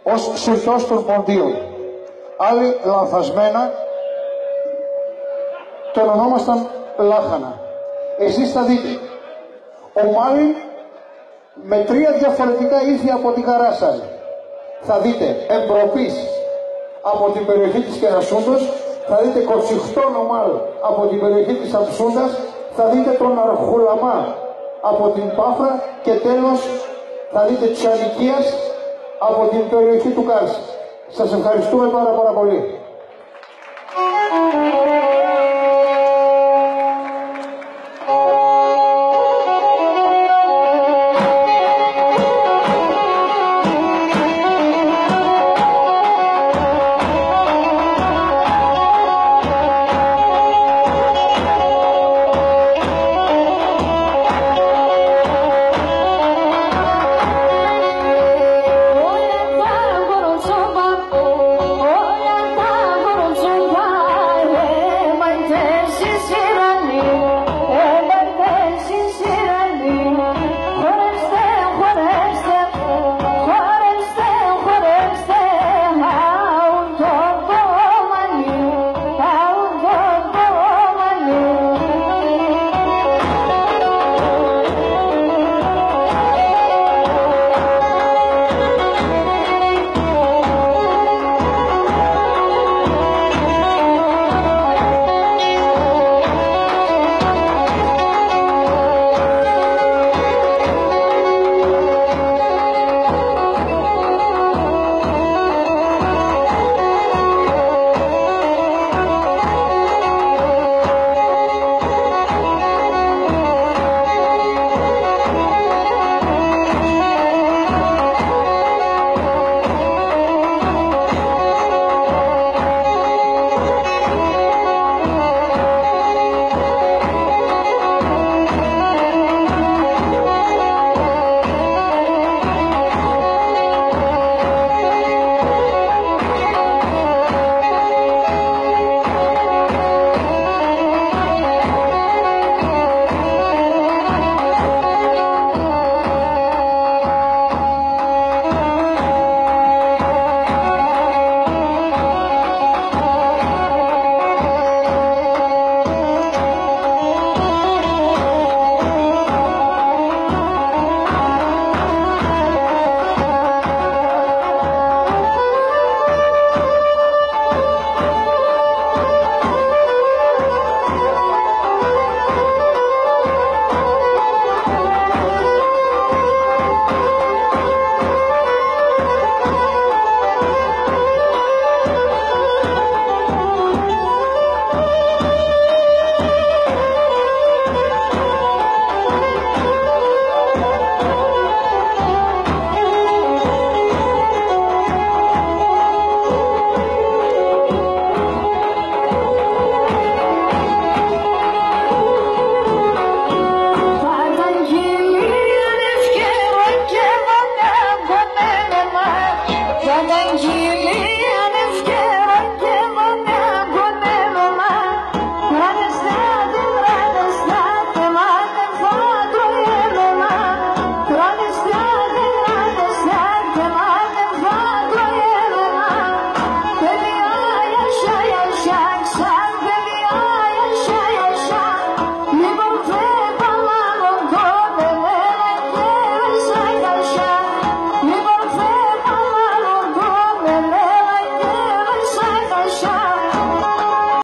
ως συρτός των ποντίων. Άλλοι λανθασμένα τον ονόμασταν λάχανα. Εσείς θα δείτε, ο Μάλι με 3 διαφορετικά ήθη από τη Γαράσαρη. Θα δείτε Εμπροπής από την περιοχή της Κερασούντος, θα δείτε Κοτσιχτόν Ομάλ από την περιοχή της Αψούντας, θα δείτε τον Αρχουλαμά από την Πάφρα και τέλος θα δείτε Τσανικίας από την περιοχή του Κάρση. Σας ευχαριστούμε πάρα πολύ.